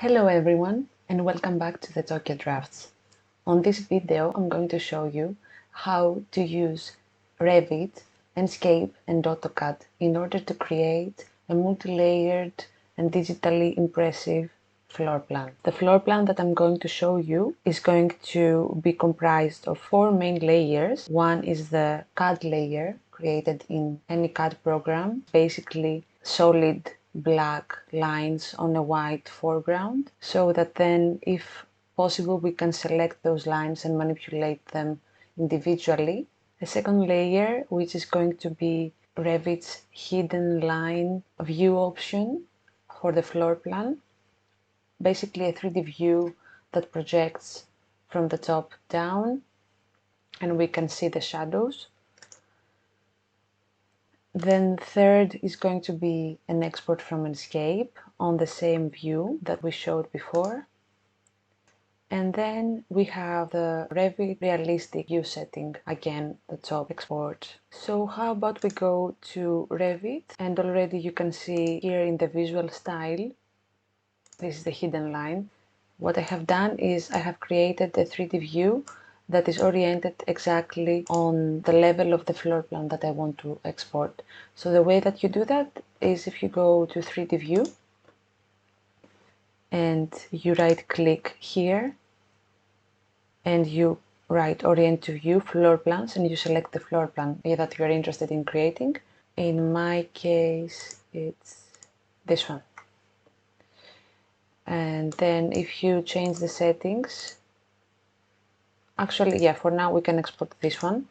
Hello everyone and welcome back to the Autocad Drafts. On this video I'm going to show you how to use Revit, Enscape and Autocad in order to create a multi-layered and digitally impressive floor plan. The floor plan that I'm going to show you is going to be comprised of four main layers. One is the CAD layer created in any CAD program, basically solid black lines on a white foreground, so that then if possible we can select those lines and manipulate them individually. A second layer, which is going to be Revit's hidden line view option for the floor plan, basically a 3D view that projects from the top down and we can see the shadows. Then third is going to be an export from Enscape on the same view that we showed before. And then we have the Revit realistic view setting, again, the top export. So how about we go to Revit, and already you can see here in the visual style, this is the hidden line. What I have done is I have created a 3D view that is oriented exactly on the level of the floor plan that I want to export. So the way that you do that is if you go to 3D view and you right click here and you write orient to view floor plans and you select the floor plan that you are interested in creating. In my case it's this one. And then if you change the settings, actually, yeah, for now we can export this one.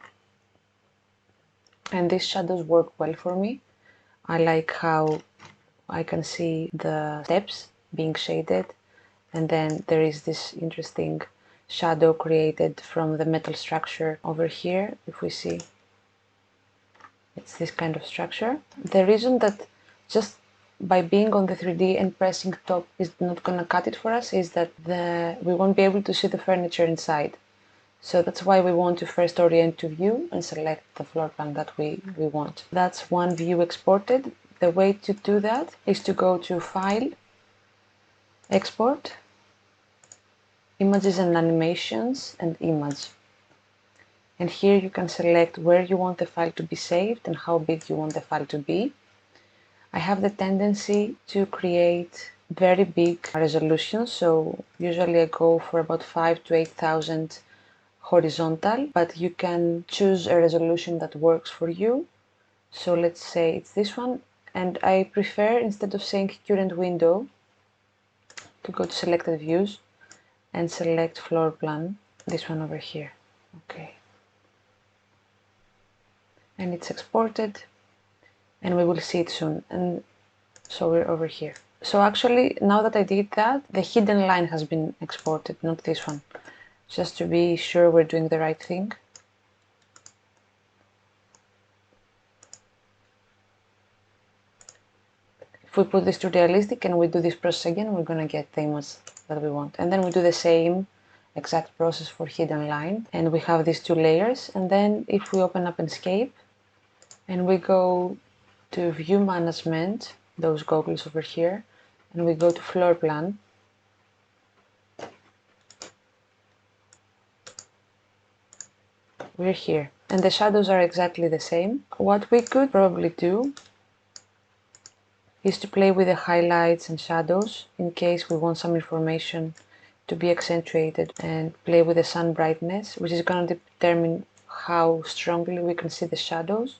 And these shadows work well for me. I like how I can see the steps being shaded, and then there is this interesting shadow created from the metal structure over here. If we see, it's this kind of structure. The reason that just by being on the 3D and pressing top is not gonna cut it for us is that we won't be able to see the furniture inside. So that's why we want to first orient to view and select the floor plan that we want. That's one view exported. The way to do that is to go to File, Export, Images and Animations, and Image. And here you can select where you want the file to be saved and how big you want the file to be. I have the tendency to create very big resolutions, so usually I go for about 5,000 to 8,000 horizontal, but you can choose a resolution that works for you. So let's say it's this one, and I prefer, instead of saying current window, to go to selected views and select floor plan, this one over here. Okay, and it's exported and we will see it soon. And so we're over here. So actually, now that I did that, the hidden line has been exported, not this one, just to be sure we're doing the right thing. If we put this to realistic and we do this process again, we're going to get the image that we want. And then we do the same exact process for hidden line, and we have these two layers. And then if we open up Enscape and we go to view management, those goggles over here, and we go to floor plan, we're here, and the shadows are exactly the same. What we could probably do is to play with the highlights and shadows in case we want some information to be accentuated, and play with the sun brightness, which is going to determine how strongly we can see the shadows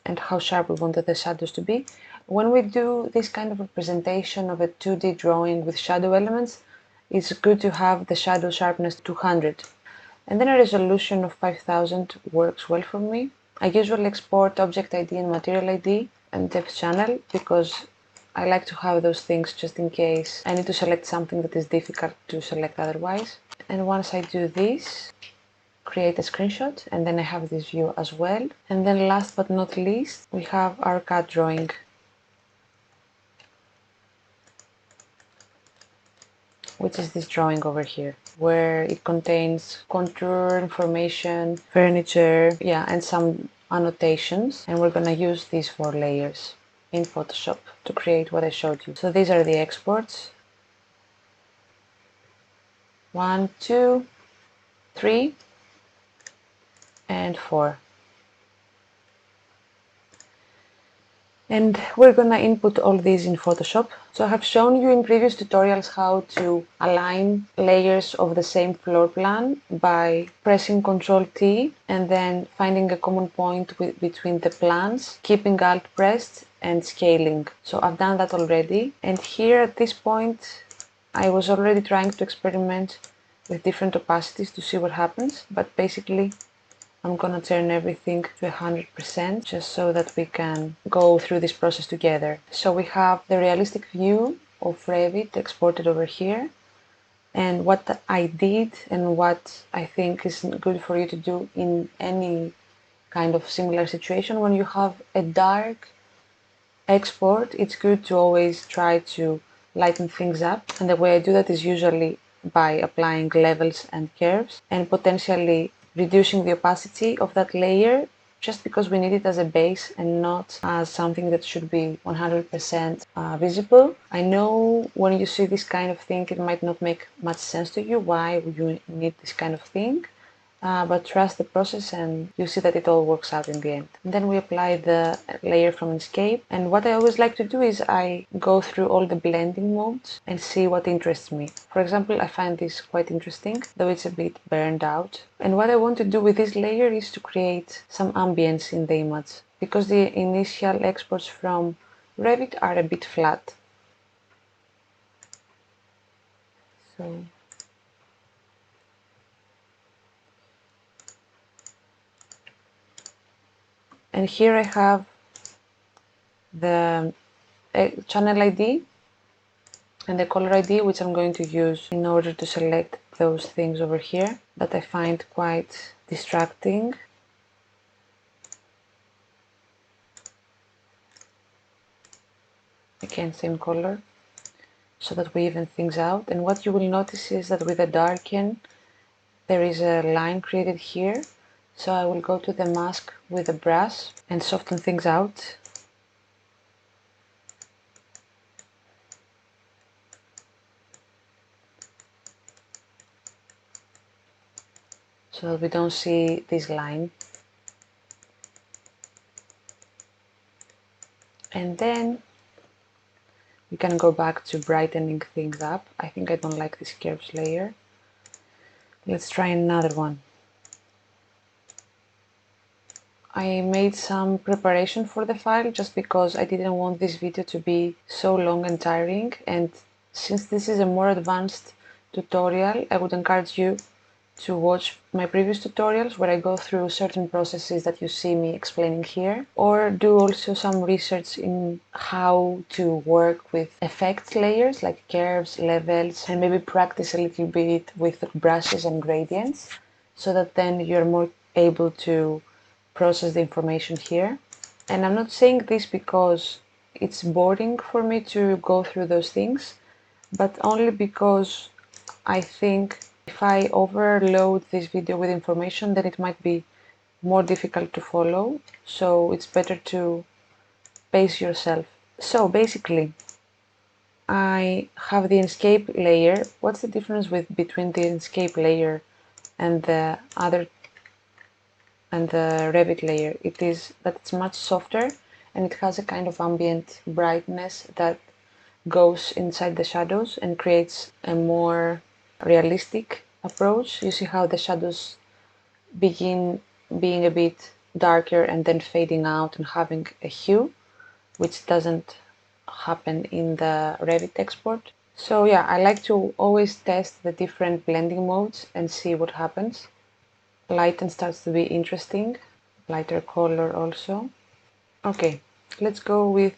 and how sharp we want the shadows to be. When we do this kind of representation of a 2D drawing with shadow elements, it's good to have the shadow sharpness 200, and then a resolution of 5000 works well for me. I usually export object ID and material ID and depth channel because I like to have those things just in case I need to select something that is difficult to select otherwise. And once I do this, create a screenshot, and then I have this view as well. And then last but not least, we have our CAD drawing, which is this drawing over here, where it contains contour information, furniture, yeah, and some annotations, and we're gonna use these 4 layers. in Photoshop to create what I showed you. So these are the exports. 1, 2, 3, and 4. And we're gonna input all these in Photoshop. So I have shown you in previous tutorials how to align layers of the same floor plan by pressing Ctrl T and then finding a common point between the plans, keeping Alt pressed and scaling. So I've done that already. And here at this point, I was already trying to experiment with different opacities to see what happens, but basically I'm gonna turn everything to 100% just so that we can go through this process together. So we have the realistic view of Revit exported over here, and what I did and what I think is good for you to do in any kind of similar situation. When you have a dark export, it's good to always try to lighten things up, and the way I do that is usually by applying levels and curves and potentially reducing the opacity of that layer, just because we need it as a base and not as something that should be 100% visible. I know when you see this kind of thing, it might not make much sense to you. Why would you need this kind of thing? But trust the process and you see that it all works out in the end. And then we apply the layer from Enscape, and what I always like to do is I go through all the blending modes and see what interests me. For example, I find this quite interesting, though it's a bit burned out. And what I want to do with this layer is to create some ambience in the image, because the initial exports from Revit are a bit flat. So and here I have the channel ID and the color ID, which I'm going to use in order to select those things over here that I find quite distracting. Again, same color, so that we even things out. And what you will notice is that with the darken, there is a line created here. So I will go to the mask with a brush and soften things out. So that we don't see this line. And then we can go back to brightening things up. I think I don't like this curves layer. Let's try another one. I made some preparation for the file just because I didn't want this video to be so long and tiring, and since this is a more advanced tutorial, I would encourage you to watch my previous tutorials where I go through certain processes that you see me explaining here, or do also some research in how to work with effects layers like curves, levels, and maybe practice a little bit with brushes and gradients, so that then you're more able to process the information here. And I'm not saying this because it's boring for me to go through those things, but only because I think if I overload this video with information, then it might be more difficult to follow. So it's better to pace yourself. So basically, I have the Enscape layer. What's the difference between the Enscape layer and the Revit layer? It is that it's much softer and it has a kind of ambient brightness that goes inside the shadows and creates a more realistic approach. You see how the shadows begin being a bit darker and then fading out and having a hue, which doesn't happen in the Revit export. So yeah, I like to always test the different blending modes and see what happens. Lighten starts to be interesting, lighter color also. Okay, let's go with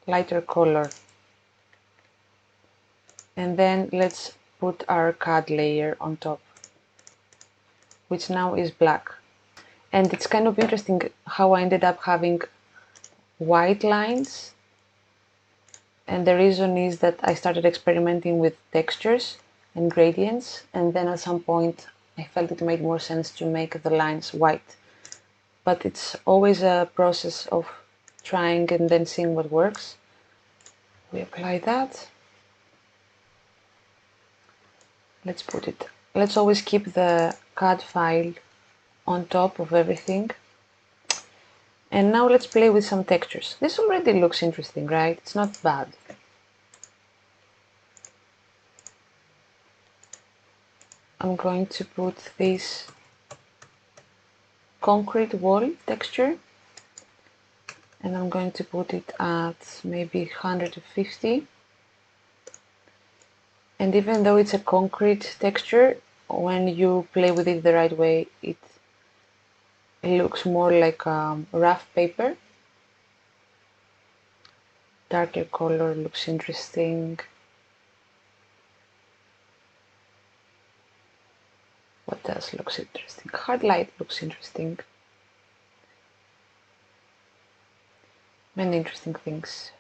lighter color. And then let's put our CAD layer on top, which now is black. And it's kind of interesting how I ended up having white lines. And the reason is that I started experimenting with textures and gradients, and then at some point I felt it made more sense to make the lines white. But it's always a process of trying and then seeing what works. We apply that. Let's put it. Let's always keep the CAD file on top of everything. And now let's play with some textures. This already looks interesting, right? It's not bad. I'm going to put this concrete wall texture, and I'm going to put it at maybe 150. And even though it's a concrete texture, when you play with it the right way, it looks more like rough paper. Darker color looks interesting. What else looks interesting? Hard light looks interesting. Many interesting things.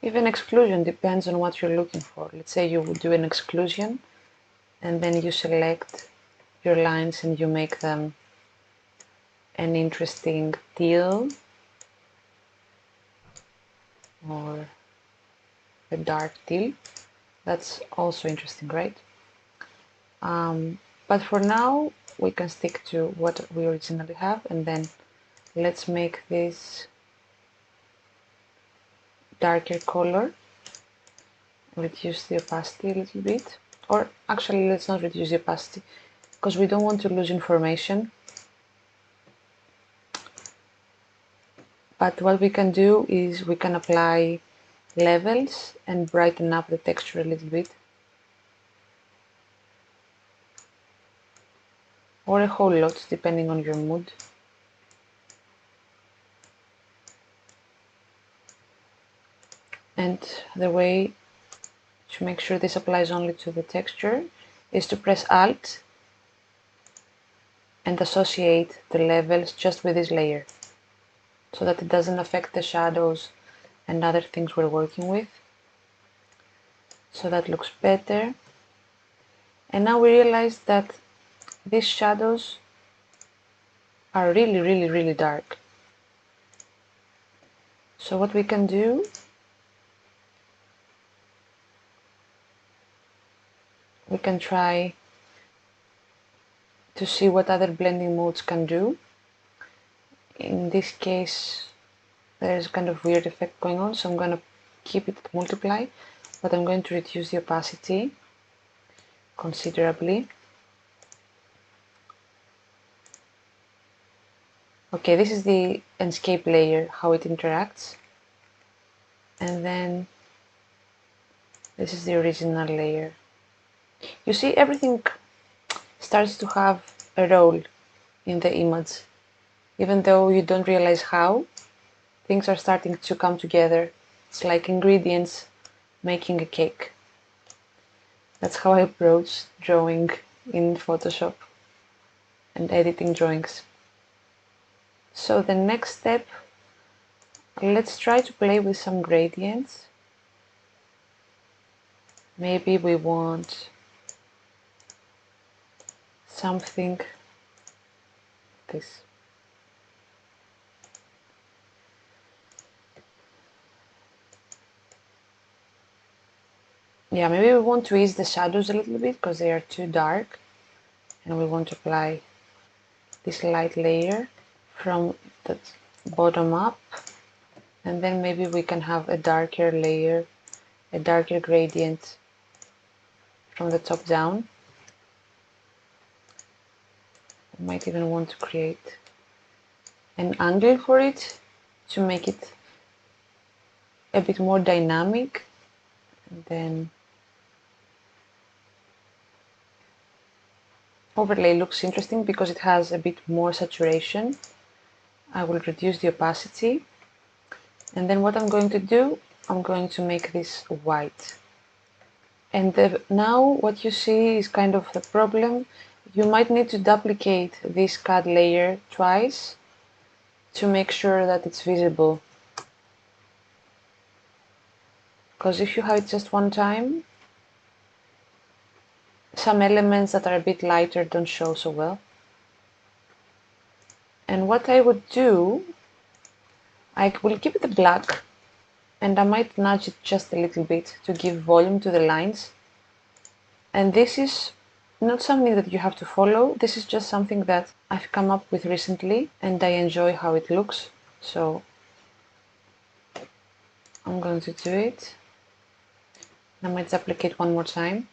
Even exclusion depends on what you're looking for. Let's say you would do an exclusion and then you select your lines and you make them an interesting teal or a dark teal. That's also interesting, right? But for now, we can stick to what we originally have, and then let's make this darker color. Reduce the opacity a little bit. Or actually, let's not reduce the opacity, because we don't want to lose information. But what we can do is we can apply levels and brighten up the texture a little bit. Or a whole lot, depending on your mood. And the way to make sure this applies only to the texture is to press Alt and associate the levels just with this layer, so that it doesn't affect the shadows and other things we're working with. So that looks better. And now we realize that these shadows are really dark. So what we can do, we can try to see what other blending modes can do. In this case, there's kind of weird effect going on, so I'm going to keep it at multiply, but I'm going to reduce the opacity considerably. Okay, this is the Enscape layer, how it interacts. And then this is the original layer. You see, everything starts to have a role in the image. Even though you don't realize how, things are starting to come together. It's like ingredients making a cake. That's how I approach drawing in Photoshop and editing drawings. So the next step, let's try to play with some gradients. Maybe we want something like this. Yeah, maybe we want to ease the shadows a little bit because they are too dark, and we want to apply this light layer from the bottom up, and then maybe we can have a darker layer, a darker gradient from the top down. We might even want to create an angle for it to make it a bit more dynamic. And then overlay looks interesting because it has a bit more saturation. I will reduce the opacity, and then what I'm going to do, I'm going to make this white. And now what you see is kind of the problem. You might need to duplicate this CAD layer twice to make sure that it's visible. Because if you have it just one time, some elements that are a bit lighter don't show so well. And what I would do, I will keep it black, and I might nudge it just a little bit to give volume to the lines. And this is not something that you have to follow. This is just something that I've come up with recently, and I enjoy how it looks. So I'm going to do it. I might applicate one more time.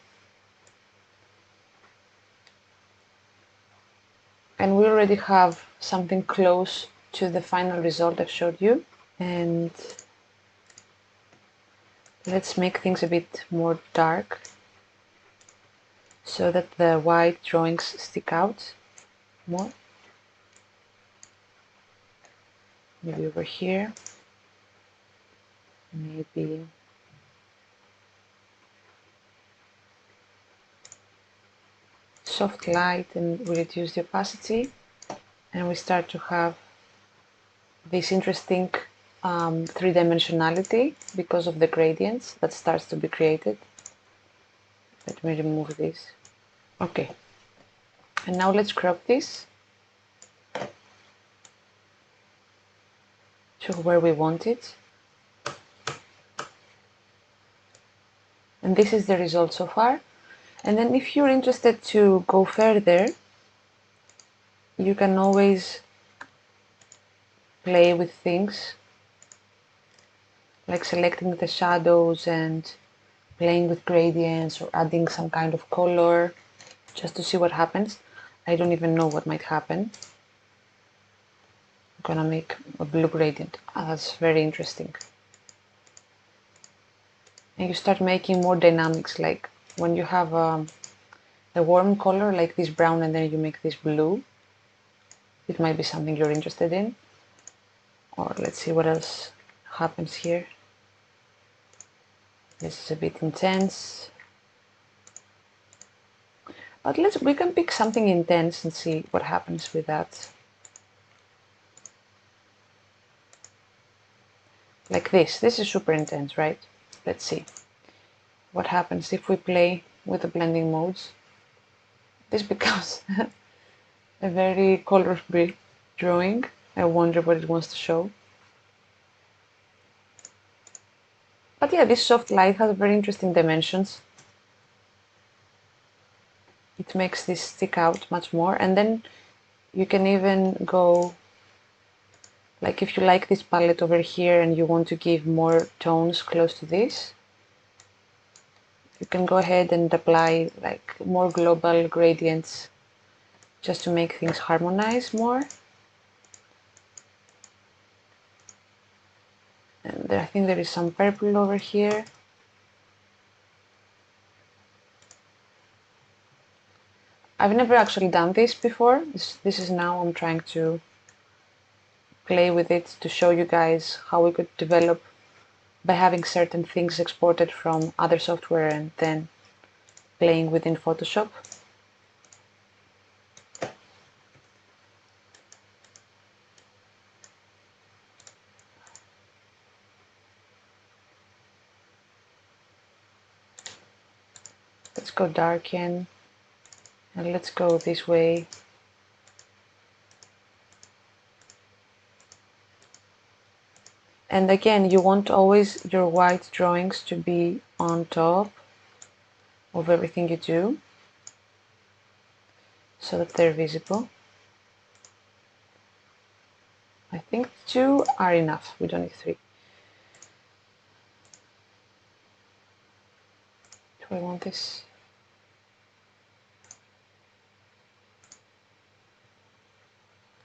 And we already have something close to the final result I've showed you. And let's make things a bit more dark so that the white drawings stick out more. Maybe over here. Maybe soft light, and we reduce the opacity, and we start to have this interesting three-dimensionality because of the gradients that starts to be created. Let me remove this. Okay, and now let's crop this to where we want it. And this is the result so far. And then if you're interested to go further, you can always play with things, like selecting the shadows and playing with gradients or adding some kind of color just to see what happens. I don't even know what might happen. I'm gonna make a blue gradient. That's very interesting. And you start making more dynamics, like when you have a warm color like this brown and then you make this blue. It might be something you're interested in. Or let's see what else happens here. This is a bit intense. But we can pick something intense and see what happens with that. Like this. This is super intense, right? Let's see what happens if we play with the blending modes. This becomes a very color-free drawing. I wonder what it wants to show. But yeah, this soft light has very interesting dimensions. It makes this stick out much more. And then you can even go, like if you like this palette over here and you want to give more tones close to this, you can go ahead and apply like more global gradients just to make things harmonize more. And I think there is some purple over here. I've never actually done this before. This is now I'm trying to play with it to show you guys how we could develop by having certain things exported from other software and then playing within Photoshop. Let's go darken, and let's go this way. And again, you want always your white drawings to be on top of everything you do so that they're visible. I think 2 are enough, we don't need 3. Do I want this?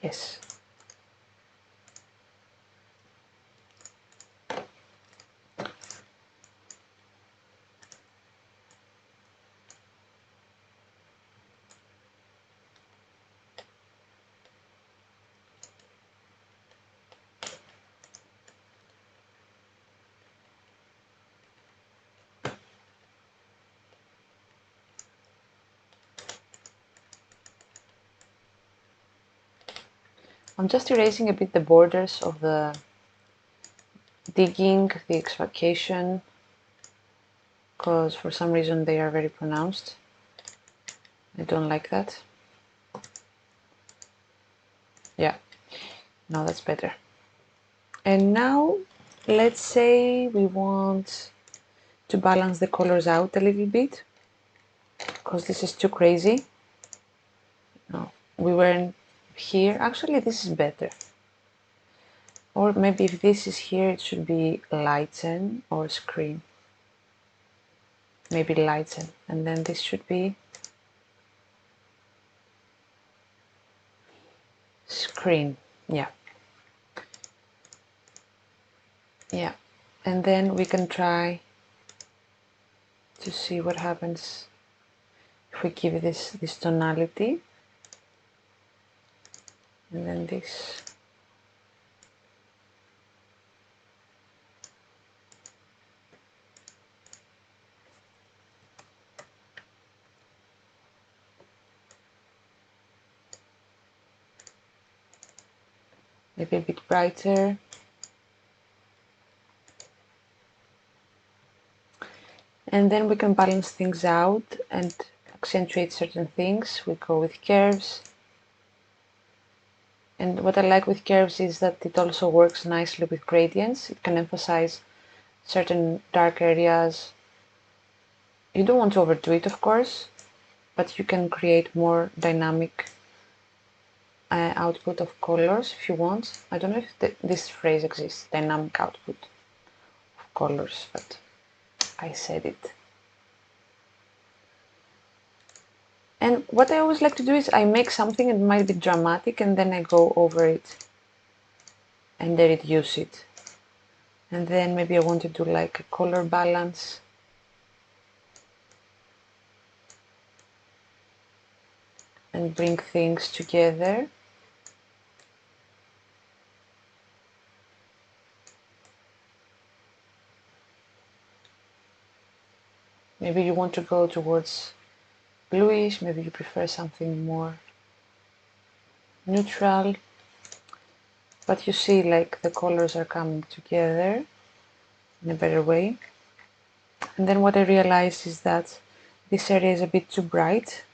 Yes. I'm just erasing a bit the borders of the digging, the excavation, because for some reason they are very pronounced. I don't like that. Yeah, Now that's better. And now let's say we want to balance the colors out a little bit, because this is too crazy. No, we weren't here. Actually, this is better. Or maybe if this is here, it should be lighten or screen. Maybe lighten. And then this should be screen. Yeah. Yeah. And then we can try to see what happens if we give this tonality. And then this. Maybe a bit brighter. And then we can balance things out and accentuate certain things. We go with curves. And what I like with curves is that it also works nicely with gradients. It can emphasize certain dark areas. You don't want to overdo it, of course, but you can create more dynamic output of colors if you want. I don't know if this phrase exists, dynamic output of colors, but I said it. And what I always like to do is I make something, it might be dramatic, and then I go over it and then reduce it. And then maybe I want to do like a color balance. And bring things together. Maybe you want to go towards bluish, maybe you prefer something more neutral. But you see, like, the colors are coming together in a better way. And then what I realized is that this area is a bit too bright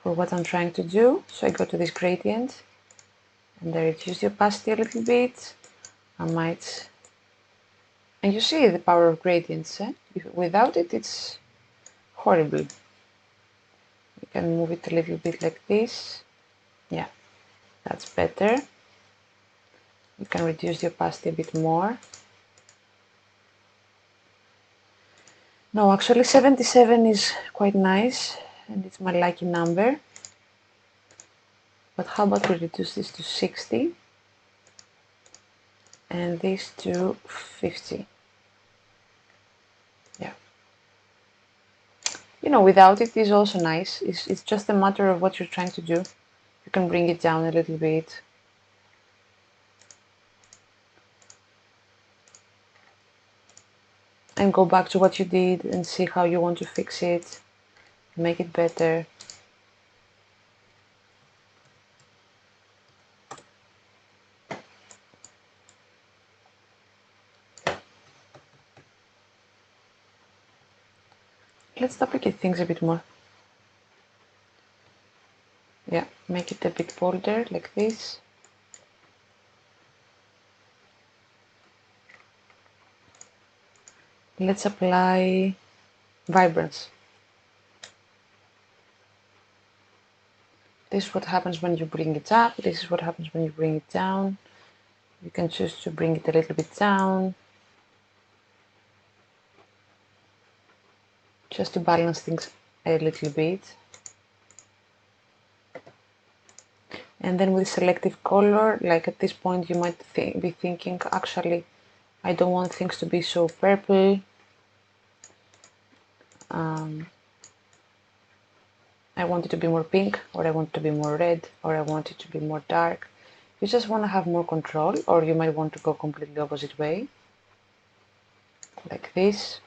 for what I'm trying to do. So I go to this gradient and I reduce the opacity a little bit. I might, and you see the power of gradients, eh? Without it, it's horrible. You can move it a little bit like this. Yeah, that's better. You can reduce the opacity a bit more. No, actually 77 is quite nice and it's my lucky number. But how about we reduce this to 60 and this to 50. Yeah. You know, without it is also nice. It's just a matter of what you're trying to do. You can bring it down a little bit. And go back to what you did and see how you want to fix it, make it better. Let's duplicate things a bit more. Yeah, make it a bit bolder, like this. Let's apply vibrance. This is what happens when you bring it up. This is what happens when you bring it down. You can choose to bring it a little bit down, just to balance things a little bit. And then with selective color, like at this point you might be thinking, actually, I don't want things to be so purple. I want it to be more pink, or I want it to be more red, or I want it to be more dark. You just want to have more control, or you might want to go completely opposite way, like this.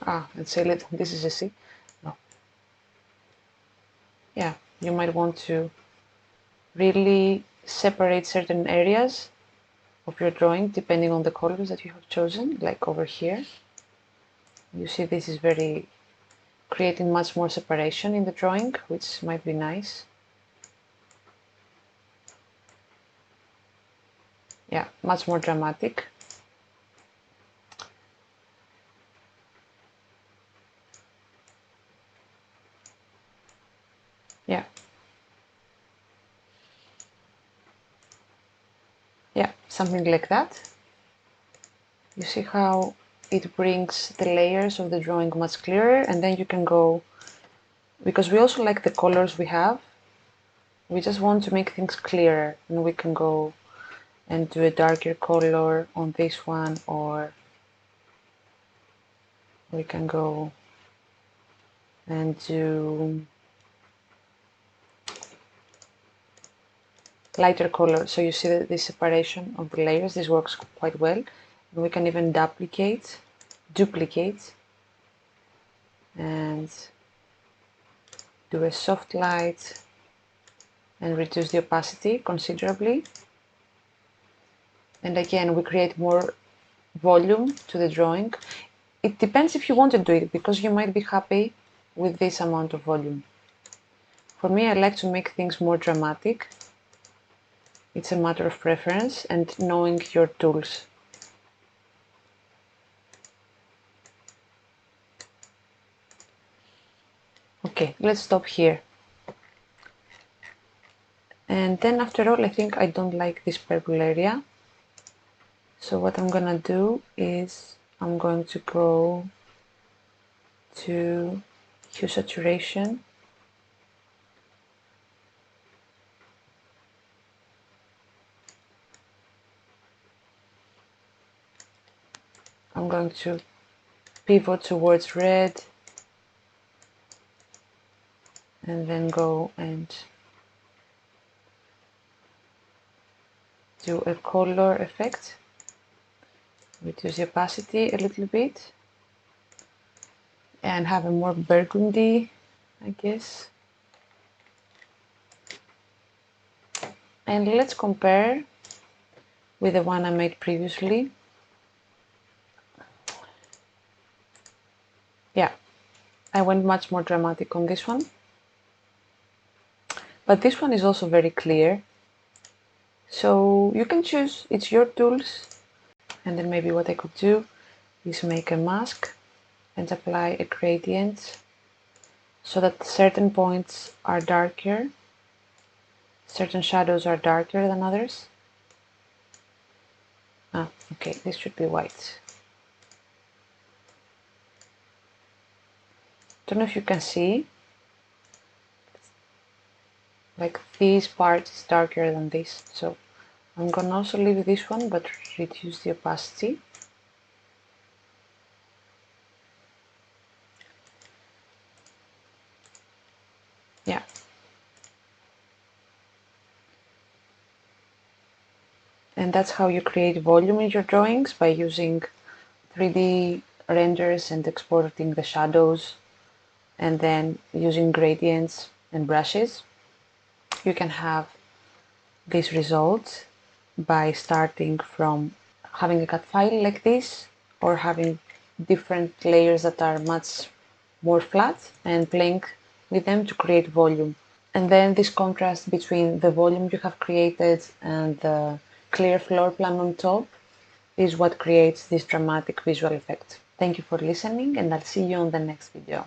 And say, this is a C. No. Yeah, you might want to really separate certain areas of your drawing depending on the colors that you have chosen, like over here. You see this is very creating much more separation in the drawing, which might be nice. Yeah, much more dramatic. Yeah. Yeah, something like that. You see how it brings the layers of the drawing much clearer, and then you can go, because we also like the colors we have, we just want to make things clearer, and we can go and do a darker color on this one, or we can go and do lighter color. So you see that the separation of the layers, this works quite well. And we can even duplicate, and do a soft light and reduce the opacity considerably. And again, we create more volume to the drawing. It depends if you want to do it, because you might be happy with this amount of volume. For me, I like to make things more dramatic. It's a matter of preference and knowing your tools. Okay, let's stop here. And then after all, I think I don't like this purple area. So what I'm gonna do is I'm going to go to hue saturation. I'm going to pivot towards red, and then go and do a color effect. Reduce the opacity a little bit and have a more burgundy, I guess. And let's compare with the one I made previously. Yeah, I went much more dramatic on this one. But this one is also very clear. So you can choose, it's your tools. And then maybe what I could do is make a mask and apply a gradient so that certain points are darker, certain shadows are darker than others. Okay, this should be white. Don't know if you can see, like this part is darker than this, so I'm gonna also leave this one but reduce the opacity. Yeah. And that's how you create volume in your drawings, by using 3D renders and exporting the shadows, and then using gradients and brushes. You can have these results by starting from having a cut file like this, or having different layers that are much more flat and playing with them to create volume. And then this contrast between the volume you have created and the clear floor plan on top is what creates this dramatic visual effect. Thank you for listening, and I'll see you on the next video.